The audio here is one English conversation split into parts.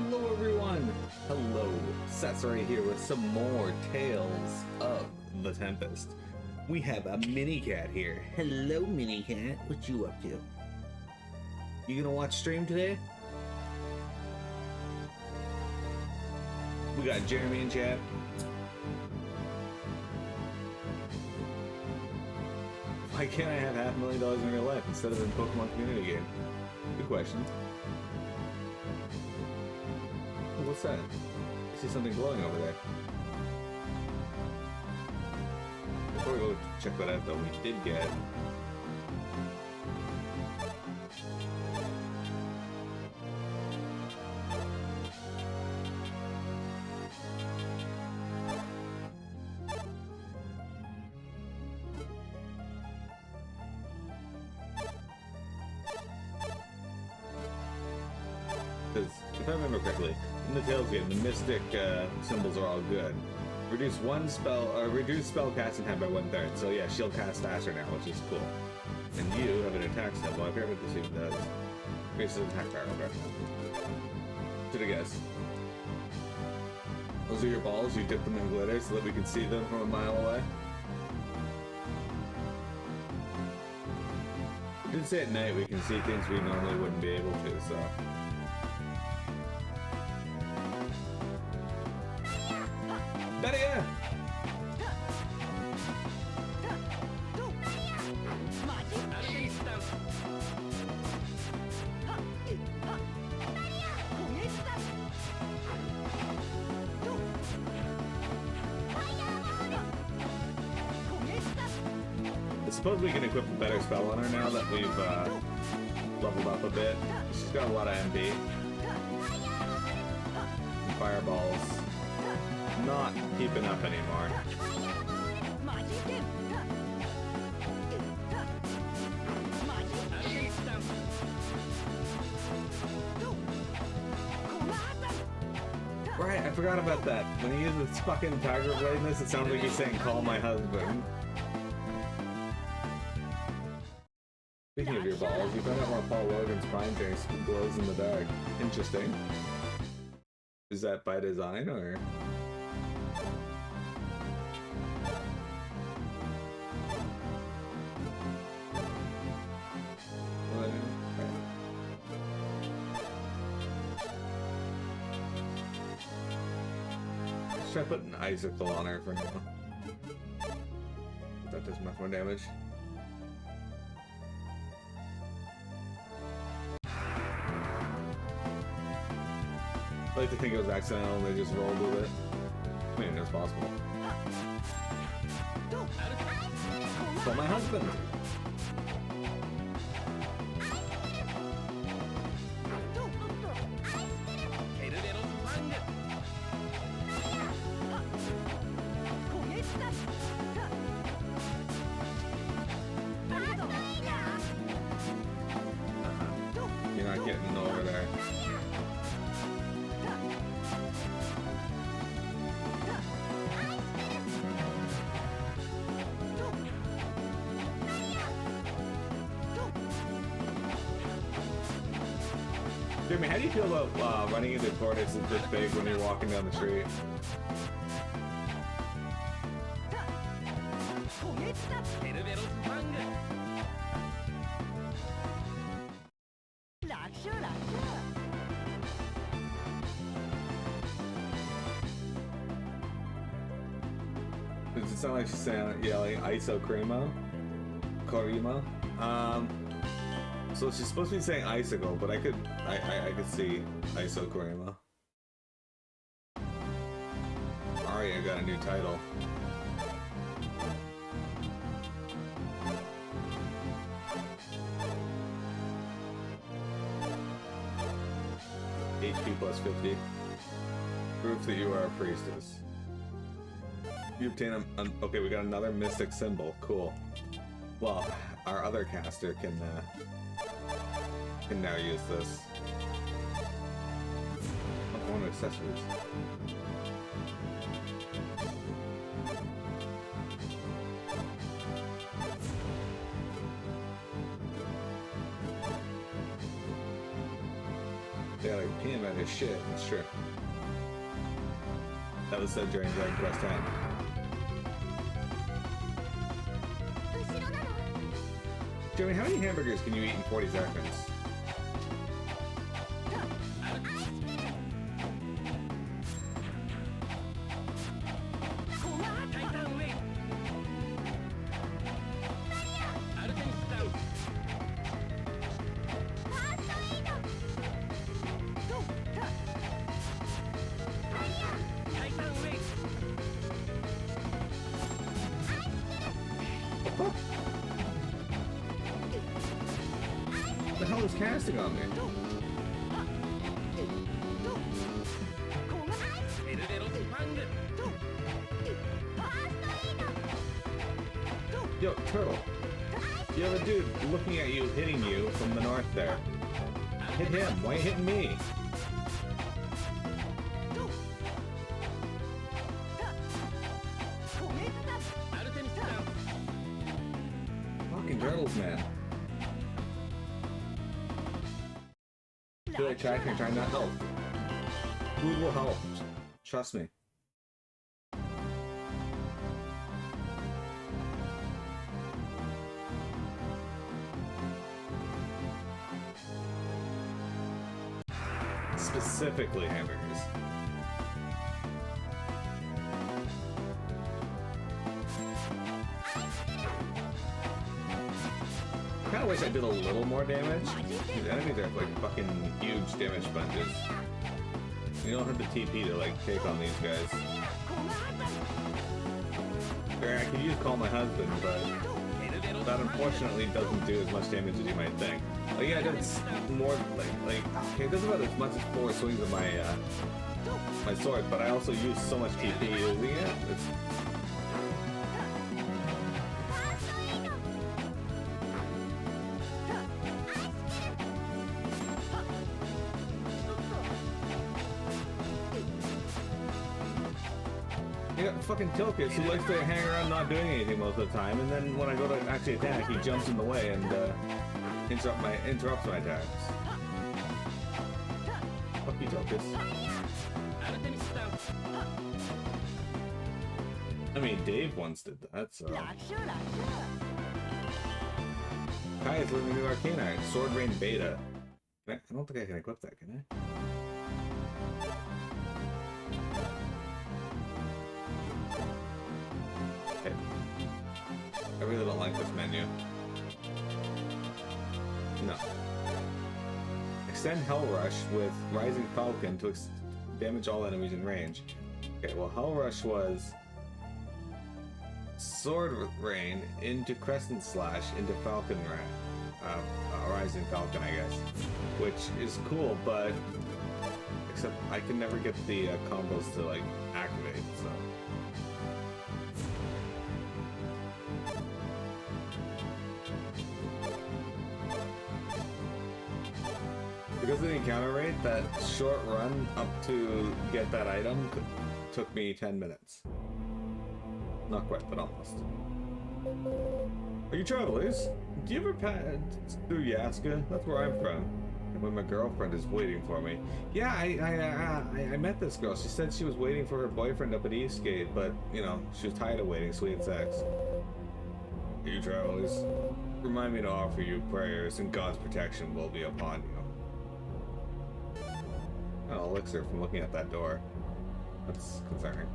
Hello everyone! Hello, Satsuri here with some more Tales of the Tempest. We have a mini cat here. Hello mini cat, what you up to? You gonna watch stream today? We got Jeremy in chat. Why can't I have $500,000 in real life instead of in Pokemon community game? Good question. Oh, what's that? I see something glowing over there. Before we go check that out though, we did get... Because if I remember correctly, in the Tales game, the Mystic symbols are all good. Reduce spell casting time by 1/3. So yeah, she'll cast faster now, which is cool. And you have an attack symbol. I forget what this even does. Increases attack power. Okay. Should have guessed. Those are your balls. You dip them in glitter so that we can see them from a mile away. I did say at night we can see things we normally wouldn't be able to, so... Better! I suppose we can equip a better spell on her now that we've leveled up a bit. She's got a lot of MP. And fireballs. Not keeping up anymore. Right, I forgot about that. When he uses this fucking tiger blade in this, it sounds like he's saying, "Call my husband." Speaking of your balls, you found out why Paul Logan's prime face glows in the dark. Interesting. Is that by design, or...? Let's try putting an icicle on her for now. That does much more damage. I like to think it was accidental and they just rolled with it. I mean, it's possible. For my husband! You're not getting over there. Jeremy, how do you feel about running into tortoises this big when you're walking down the street? Does it sound like she's saying, yelling ISO Cremo? Korima? So she's supposed to be saying icicle, but I could see ISO Korima. Arya got a new title. HP plus 50. Proof that you are a priestess. You obtain okay, we got another mystic symbol. Cool. Well, our other caster can now use this. Oh, one accessories. Yeah, like peeing about his shit. That's true. That was said during Dragon Quest X. Joey, how many hamburgers can you eat in 40 seconds? What the hell is casting on me? Yo, Turtle. You have a dude looking at you, hitting you from the north there. Hit him. Why are you hitting me? Fucking turtles, man. Feel like tracking and trying not to help. Food will help. Trust me. Specifically hamburgers. I kinda wish I did a little more damage. These enemies are like fucking huge damage sponges. You don't have the TP to like take on these guys. Or I could use Call My Husband, but that unfortunately doesn't do as much damage as you might think. Like, yeah, that's more like okay, it does about as much as 4 swings of my my sword, but I also use so much TP using it. You got fucking Tilkus who likes to hang around not doing anything most of the time, and then when I go to actually attack, he jumps in the way and interrupts my attacks. Fuck you, Tilkus. I mean, Dave once did that, so... Kai is living new Arcanine, Sword Rain Beta. I don't think I can equip that, can I? Okay. I really don't like this menu. No. Extend Hell Rush with Rising Falcon to damage all enemies in range. Okay, well, Hell Rush was Sword Rain into Crescent Slash into Falcon Rising Falcon, I guess, which is cool, but except I can never get the combos to like activate, so. Because of the encounter rate, that short run up to get that item took me 10 minutes. Not quite, but almost. Are you travelers? Do you ever pass through Yaska? That's where I'm from. When my girlfriend is waiting for me. Yeah, I met this girl. She said she was waiting for her boyfriend up at Eastgate, but, you know, she was tired of waiting, so we had sex. Are you travelers? Remind me to offer you prayers, and God's protection will be upon you. Oh, elixir from looking at that door. That's concerning.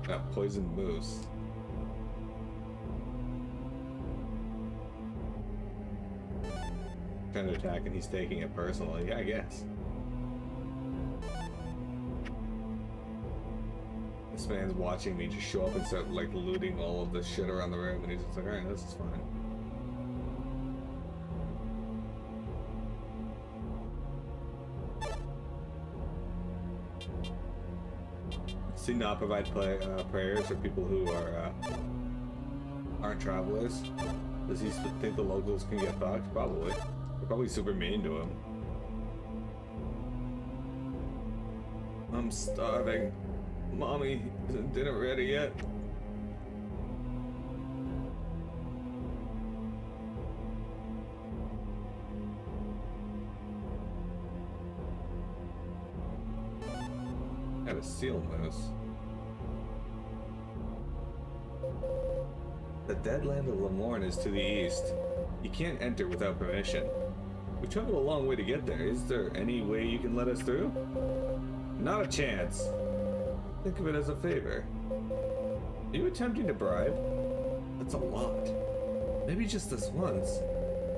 Got poisoned moose. Trying to attack and he's taking it personally. Yeah, I guess. This man's watching me just show up and start like looting all of the shit around the room, and he's just like, alright, this is fine. See, not provide prayers for people who are aren't travelers. Does he think the locals can get fucked? Probably. They're probably super mean to him. I'm starving. Mommy isn't dinner ready yet. Got a seal moose. The dead land of Lemorn is to the east. You can't enter without permission. We traveled a long way to get there. Is there any way you can let us through? Not a chance. Think of it as a favor. Are you attempting to bribe? That's a lot. Maybe just this once.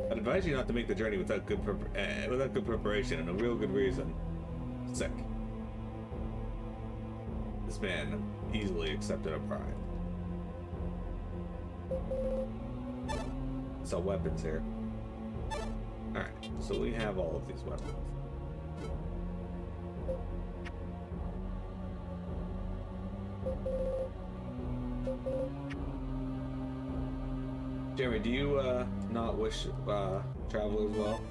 I'd advise you not to make the journey without good preparation and a real good reason. Sick. This man easily accepted a bribe. So weapons here. Alright, so we have all of these weapons. Jeremy, do you not wish travel as well?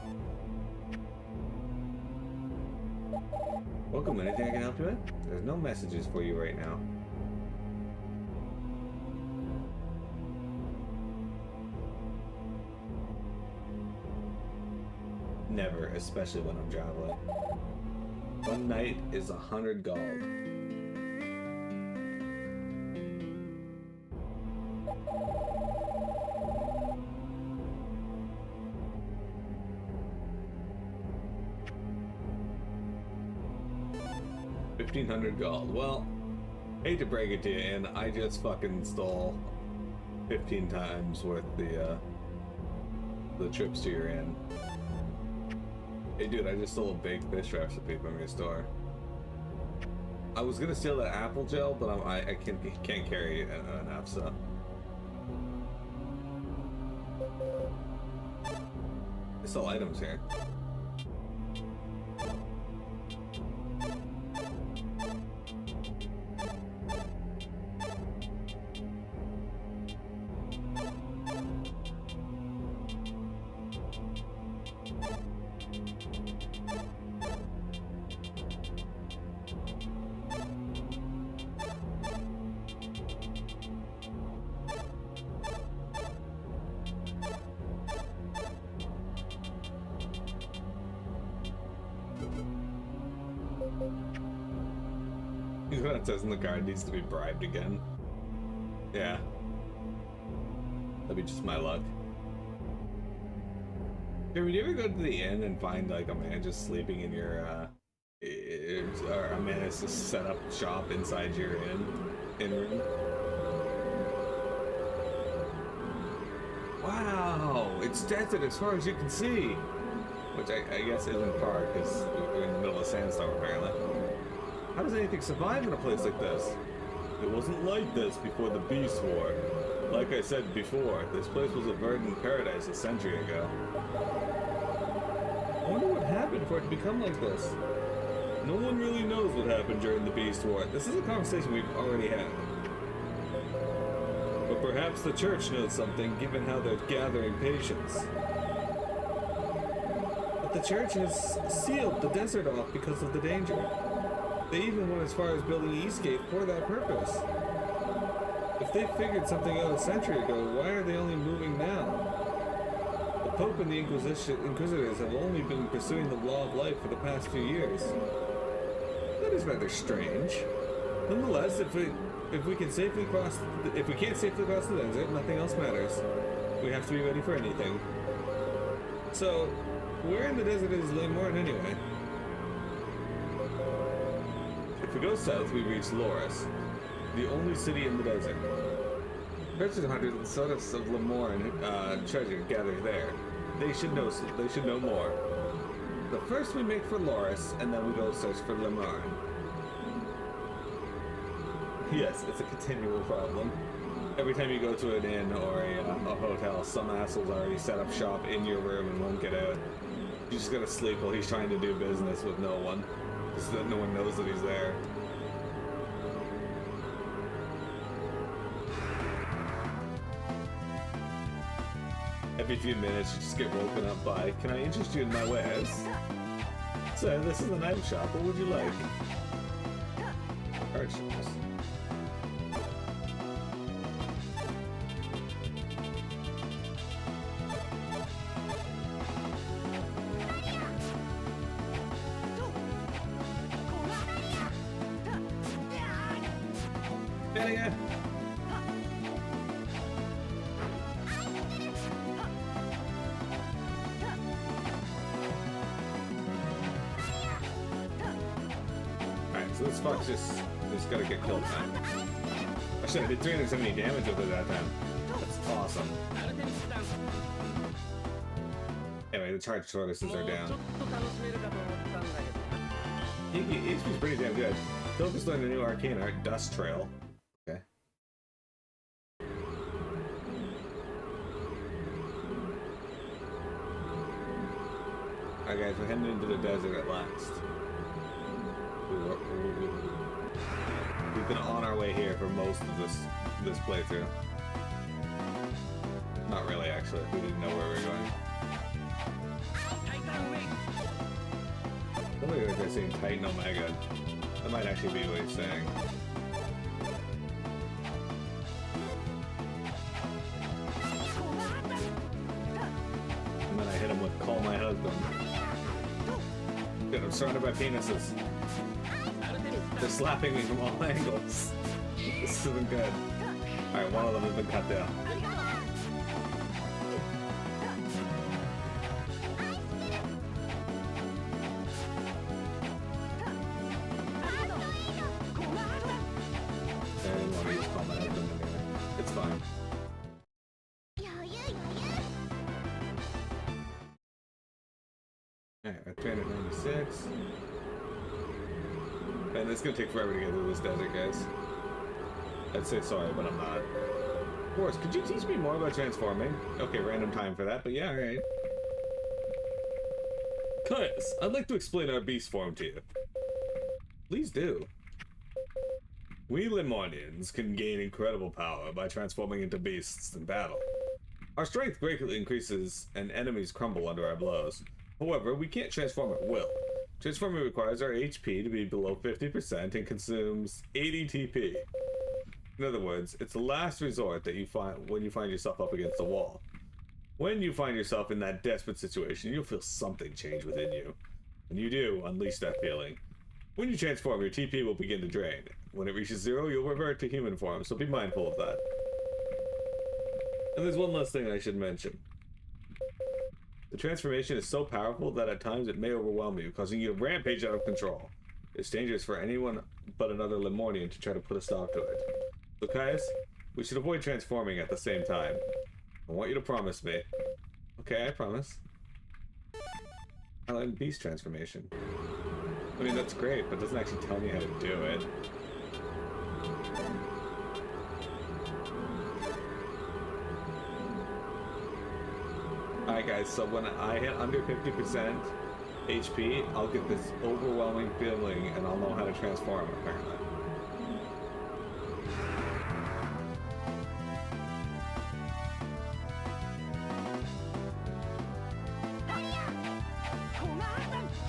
Welcome, anything I can help you with? There's no messages for you right now. Never, especially when I'm traveling. One night is 100 gold. $1,500 gold. Well, hate to break it to you, and I just fucking stole 15 times worth the trips to your inn. Hey dude, I just stole a baked fish recipe from your store. I was gonna steal that apple gel, but I can't carry enough, so. I sell items here. It says in the guard needs to be bribed again. Yeah. That'd be just my luck. Would you ever go to the inn and find like a man just sleeping in your or a man has just set up shop inside your inn room? Wow, it's desert as far as you can see. Which I guess isn't far because we're in the middle of a sandstorm apparently. How does anything survive in a place like this? It wasn't like this before the Beast War. Like I said before, this place was a verdant paradise a century ago. I wonder what happened for it to become like this. No one really knows what happened during the Beast War. This is a conversation we've already had. But perhaps the church knows something, given how they're gathering patience. But the church has sealed the desert off because of the danger. They even went as far as building Eastgate for that purpose. If they figured something out a century ago, why are they only moving now? The Pope and the Inquisitors have only been pursuing the law of life for the past few years. That is rather strange. Nonetheless, if we can't safely cross the desert, nothing else matters. We have to be ready for anything. So, where in the desert is Lemorn anyway? If we go south, we reach Laurus, the only city in the desert. Treasure hunters and sons of Lemorn treasure gather there. They should know more. But first we make for Laurus, and then we go search for Lemorn. Yes, it's a continual problem. Every time you go to an inn or a hotel, some asshole's already set up shop in your room and won't get out. You just gotta sleep while he's trying to do business with no one. So that no one knows that he's there. Every few minutes you just get woken up by, can I interest you in my wares? So, this is an item shop, what would you like? Card shops. out of here. Alright, so this fox just gotta get killed now. I should have did 370 damage with it that time. That's awesome. Anyway, the charge tortoises are down. HP's pretty damn good. Tempest learned a new arcane art, Dust Trail. Okay. Alright guys, we're heading into the desert at last. We've been on our way here for most of this playthrough. Not really, actually. We didn't know where we were going. I think they're saying Titan Omega. That might actually be what he's saying. And then I hit him with Call My Husband. Good, I'm surrounded by penises. They're slapping me from all angles. This isn't good. Alright, one of them has been cut down. It's fine. Alright, we're 396. Man, it's gonna take forever to get through this desert, guys. I'd say sorry, but I'm not. Laurus, could you teach me more about transforming? Okay, random time for that, but yeah, alright. Caius, I'd like to explain our beast form to you. Please do. We Lemonians can gain incredible power by transforming into beasts in battle. Our strength greatly increases and enemies crumble under our blows. However, we can't transform at will. Transforming requires our HP to be below 50% and consumes 80 TP. In other words, it's the last resort that you find when you find yourself up against the wall. When you find yourself in that desperate situation, you'll feel something change within you. When you do, unleash that feeling. When you transform, your TP will begin to drain. When it reaches 0, you'll revert to human form, so be mindful of that. And there's one last thing I should mention. The transformation is so powerful that at times it may overwhelm you, causing you to rampage out of control. It's dangerous for anyone but another Lemonian to try to put a stop to it. So Caius, we should avoid transforming at the same time. I want you to promise me. Okay, I promise. I like beast transformation. I mean, that's great, but it doesn't actually tell me how to do it. Alright guys, so when I hit under 50% HP, I'll get this overwhelming feeling and I'll know how to transform, apparently.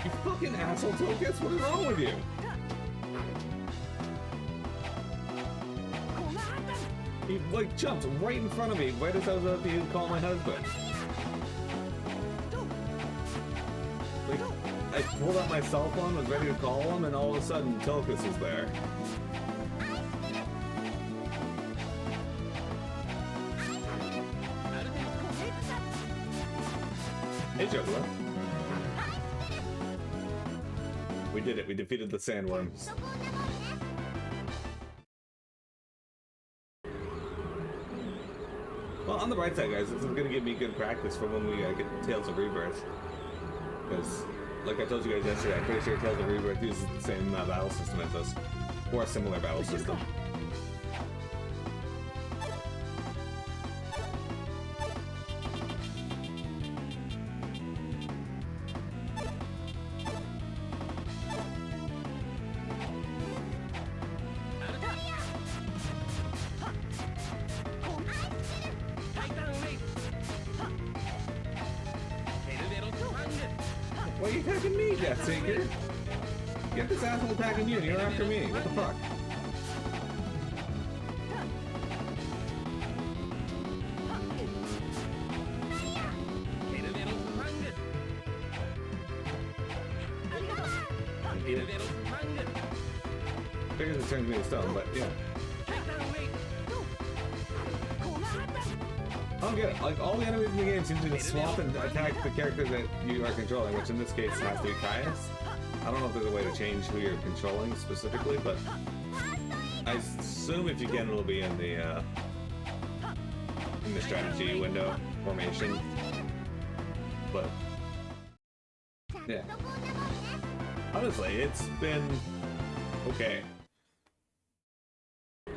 You fucking asshole, Tokus! What is wrong with you? He, like, jumped right in front of me right as I was about to call my husband. Like, I pulled out my cell phone, was ready to call him, and all of a sudden, Tokus was there. Hey, Juggler. We did it. We defeated the sandworms. Well, on the bright side, guys, this is going to give me good practice for when we get Tales of Rebirth. Because, like I told you guys yesterday, I'm pretty sure Tales of Rebirth uses the same battle system as us. Or a similar battle system. Why are you attacking me, Death Seeker? Get this asshole attacking you and you're after me. What the fuck? Figures it turns me to stone, but yeah. don't get it. Like, all the enemies in the game seem to just swap and attack the character that you are controlling, which in this case has to be Caius. I don't know if there's a way to change who you're controlling specifically, but I assume if you can, it'll be in the strategy window formation. But yeah, honestly, it's been okay.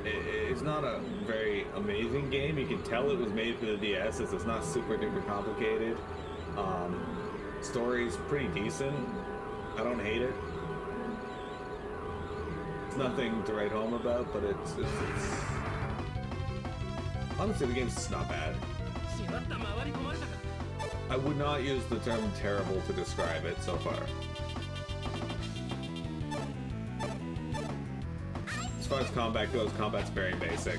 It's not a very amazing game. You can tell it was made for the DS, as it's not super duper complicated. Story's pretty decent. I don't hate it. It's nothing to write home about, but it's honestly, the game's not bad. I would not use the term terrible to describe it so far. As far as combat goes, combat's very basic.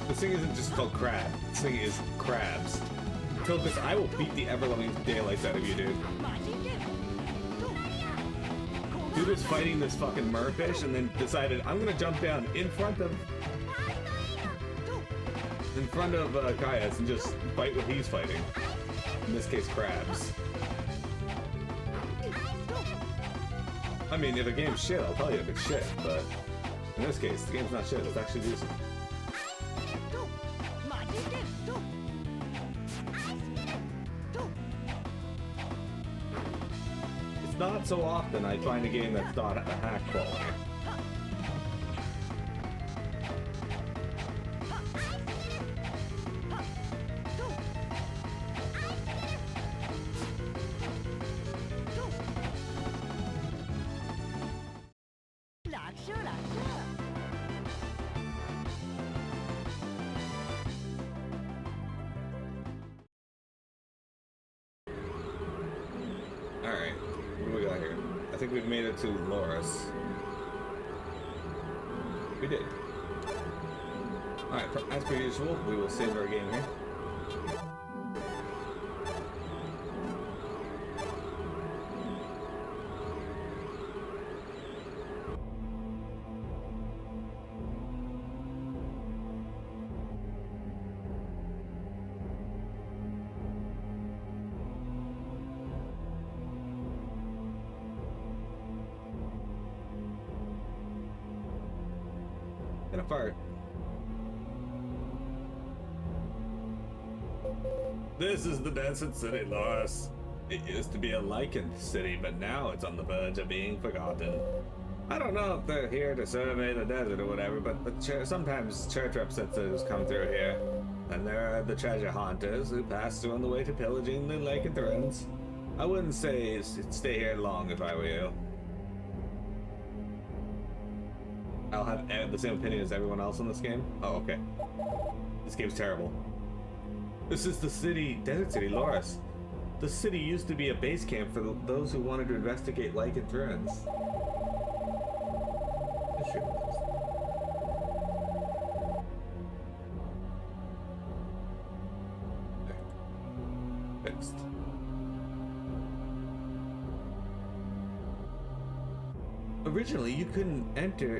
This thing isn't just called crab. This thing is crabs. Tempest, I will beat the ever-loving daylights out of you, dude. Dude was fighting this fucking merfish and then decided, I'm gonna jump down in front of Caius and just fight what he's fighting. In this case, crabs. I mean, if a game's shit, I'll tell you if it's shit, but in this case, the game's not shit, it's actually decent. It's not so often I find a game that's not a hack quality. Alright, what do we got here? I think we've made it to Laurus. We did. Alright, as per usual, we will save our game here. Get a fart. This is the desert city, Laurus. It used to be a lichened city, but now it's on the verge of being forgotten. I don't know if they're here to survey the desert or whatever, but sometimes church representatives come through here. And there are the treasure haunters who pass through on the way to pillaging the lycanthropes. I wouldn't say stay here long if I were you. I'll have the same opinion as everyone else in this game. Oh, okay. This game's terrible. This is the city, desert city, Laurus. The city used to be a base camp for those who wanted to investigate lycanth ruins. Fixed. Originally, you couldn't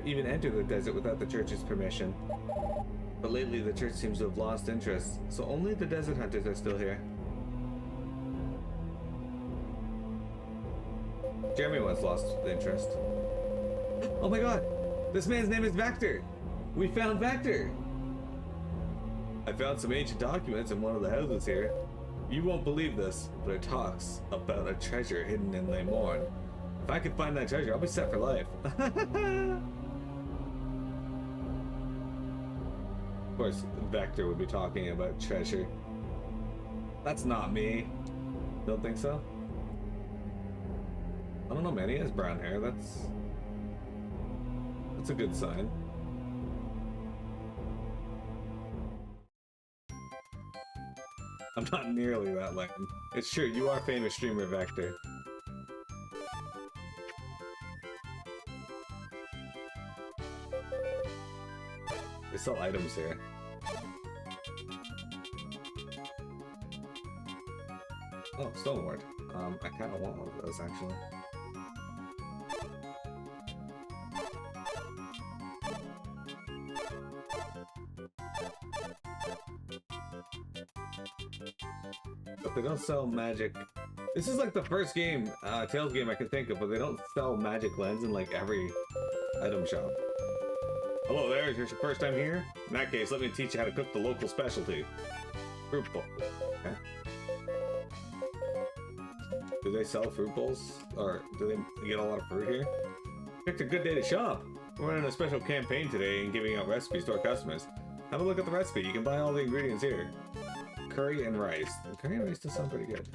even enter the desert without the church's permission. But lately, the church seems to have lost interest, so only the desert hunters are still here. Jeremy once lost interest. Oh my god! This man's name is Vector! We found Vector! I found some ancient documents in one of the houses here. You won't believe this, but it talks about a treasure hidden in Leymorn. If I could find that treasure, I'll be set for life. Of course, Vector would be talking about treasure. That's not me. Don't think so? I don't know, man. He has brown hair. That's a good sign. I'm not nearly that lame. It's true, you are famous streamer Vector. They sell items here. Oh, Stoneward. I kind of want one of those, actually. But they don't sell magic. This is like the first game, Tales game I could think of, but they don't sell magic lens in like every item shop. Hello there, is this your first time here? In that case, let me teach you how to cook the local specialty. Fruit bowl. Okay. Do they sell fruit bowls? Or do they get a lot of fruit here? Picked a good day to shop. We're running a special campaign today and giving out recipes to our customers. Have a look at the recipe. You can buy all the ingredients here. Curry and rice. Curry and rice does sound pretty good.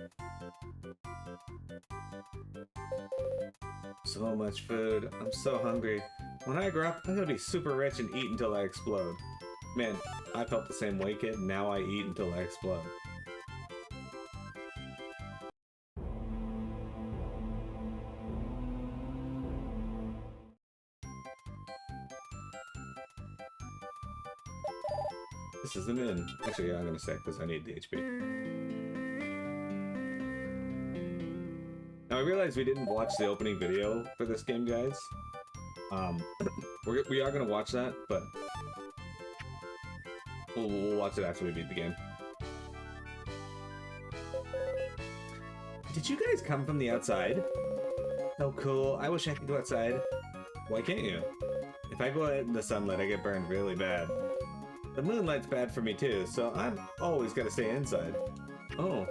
So much food. I'm so hungry. When I grow up, I'm gonna be super rich and eat until I explode. Man, I felt the same way, kid. Now I eat until I explode. This isn't in. Actually, yeah, I'm gonna say because I need the HP. Now I realize we didn't watch the opening video for this game, guys. We are gonna watch that, but we'll watch it after we beat the game. Did you guys come from the outside? Oh, cool. I wish I could go outside. Why can't you? If I go out in the sunlight, I get burned really bad. The moonlight's bad for me too, so I'm always gotta stay inside. Oh.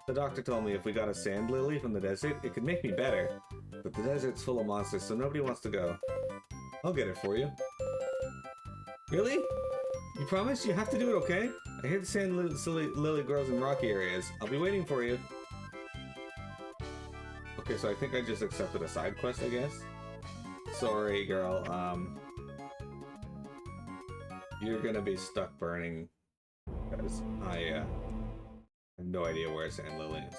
The doctor told me if we got a sand lily from the desert, it could make me better. But the desert's full of monsters, so nobody wants to go. I'll get it for you. Really? You promise? You have to do it, okay? I hear the sand lily grows in rocky areas. I'll be waiting for you. Okay, so I think I just accepted a side quest, I guess. Sorry, girl. You're gonna be stuck burning. Because I have no idea where sand lily is.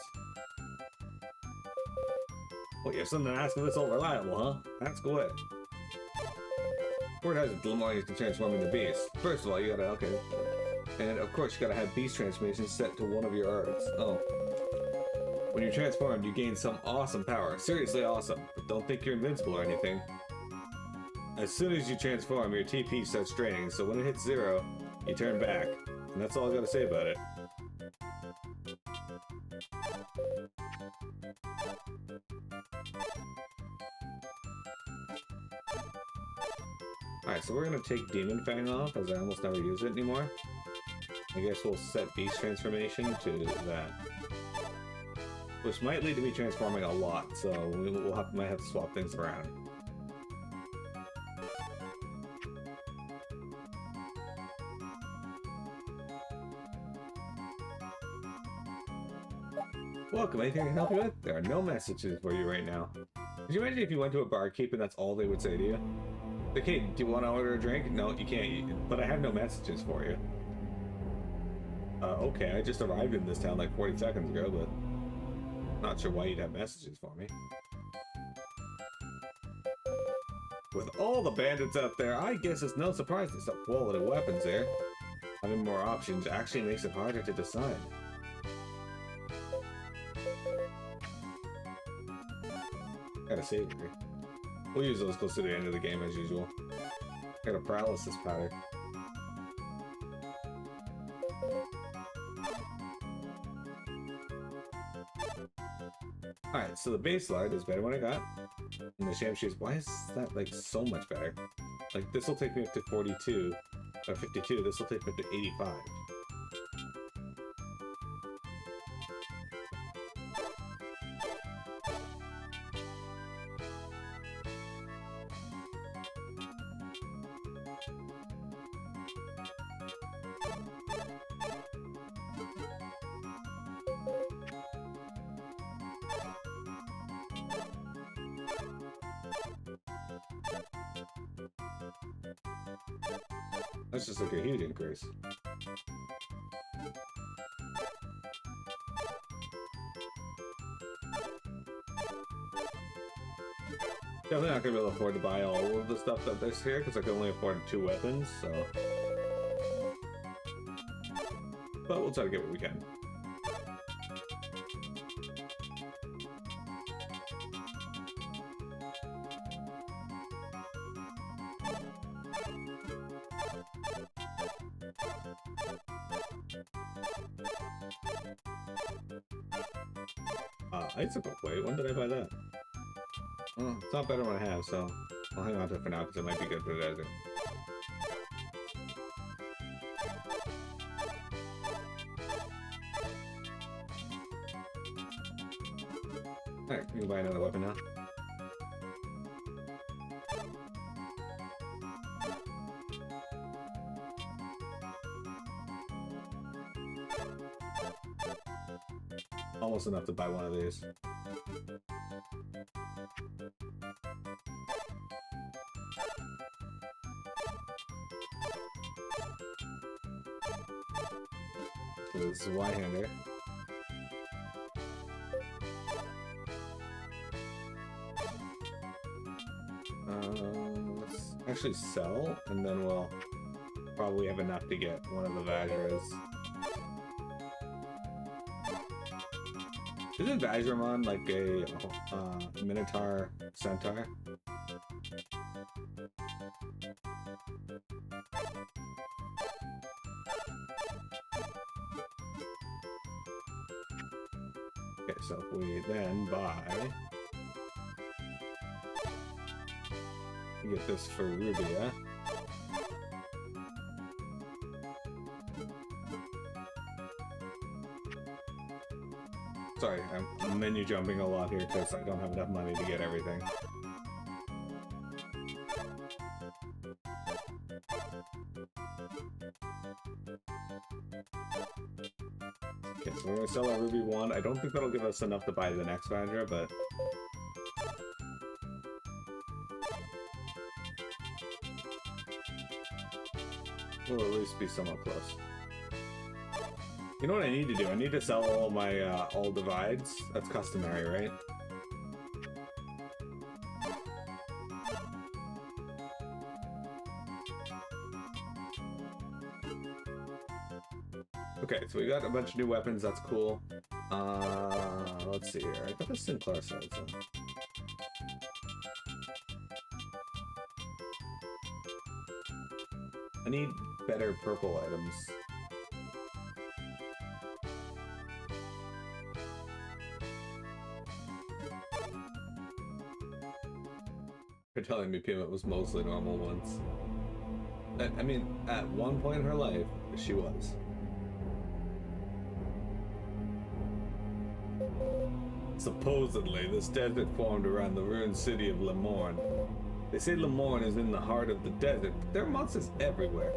Well, you have something to ask if it's all reliable, huh? Ask away. Word has it, Lamar can transform into beast. First of all, you gotta, okay. And of course, you gotta have beast transformation set to one of your arts. Oh. When you're transformed, you gain some awesome power. Seriously awesome. But don't think you're invincible or anything. As soon as you transform, your TP starts draining, so when it hits 0, you turn back. And that's all I gotta say about it. Alright, so we're gonna take Demon Fang off, as I almost never use it anymore. I guess we'll set Beast Transformation to that. Which might lead to me transforming a lot, so might have to swap things around. Welcome, anything I can help you with? There are no messages for you right now. Could you imagine if you went to a barkeep and that's all they would say to you? Okay, do you want to order a drink? No, you can't, but I have no messages for you. Okay, I just arrived in this town like 40 seconds ago, but not sure why you'd have messages for me. With all the bandits out there, I guess it's no surprise there's some quality weapons there. Having more options actually makes it harder to decide. Gotta save it here. We'll use those close to the end of the game as usual. Got a paralysis powder. Alright, so the base light is better than I got. And the sham shoes, why is that like so much better? Like this will take me up to 42 or 52, this will take me up to 85. That's just like a huge increase. Definitely not gonna be able to afford to buy all of the stuff that there's here because I can only afford 2 weapons, so. But we'll try to get what we can. icicle plate. When did I buy that? Well, it's not better when I have, so I'll hang on to it for now because it might be good for the desert. Alright, we can buy another weapon now. Almost enough to buy one of these. So this is a Y-hander. Let's actually sell, and then we'll probably have enough to get one of the Vajras. Isn't Vajramon like a Minotaur Centaur? Okay, so if we then buy... get this for Rubia. Sorry, I'm menu jumping a lot here because I don't have enough money to get everything. Okay, so we're gonna sell our Ruby wand. I don't think that'll give us enough to buy the next Vajra, but... we'll at least be somewhat close. You know what I need to do? I need to sell all my all divides. That's customary, right? Okay, so we got a bunch of new weapons. That's cool. Let's see here. I got the Sinclair side. So. I need better purple items. You're telling me Peanut was mostly normal once. I mean, at one point in her life, she was. Supposedly, this desert formed around the ruined city of Lemorne. They say Lemorne is in the heart of the desert, but there are monsters everywhere.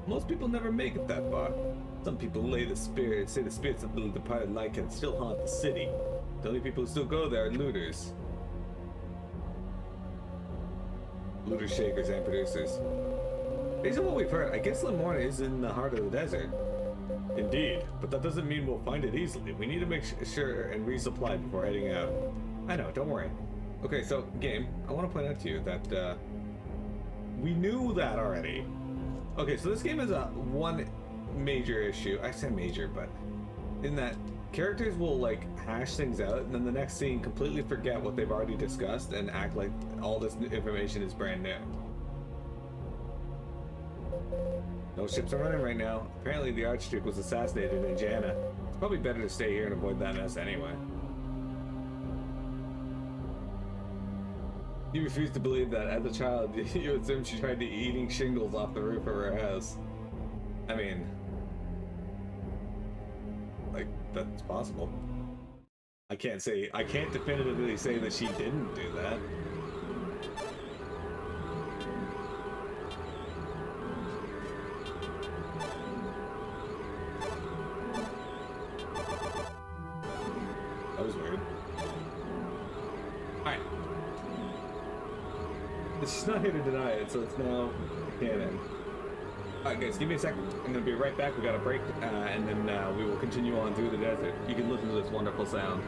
Most people never make it that far. Some people say the spirits of the departed Lycans still haunt the city. The only people who still go there are looters. Looters, shakers, and producers. Based on what we've heard, I guess Lemorne is in the heart of the desert. Indeed, but that doesn't mean we'll find it easily. We need to make sure and resupply before heading out. I know, don't worry. Okay, so, game, I want to point out to you that, we knew that already. Okay, so this game has one major issue. I say major, but in that characters will, like, hash things out, and then the next scene completely forget what they've already discussed and act like all this information is brand new. No ships are running right now. Apparently the Archduke was assassinated in Jana. It's probably better to stay here and avoid that mess anyway. You refuse to believe that as a child, you assumed she tried to eating shingles off the roof of her house. I mean, like, that's possible. I can't definitively say that she didn't do that. That was weird. Alright. She's not here to deny it, so it's now canon. Alright guys, give me a second. I'm gonna be right back. We got a break, and then we will continue on through the desert. You can listen to this wonderful sound.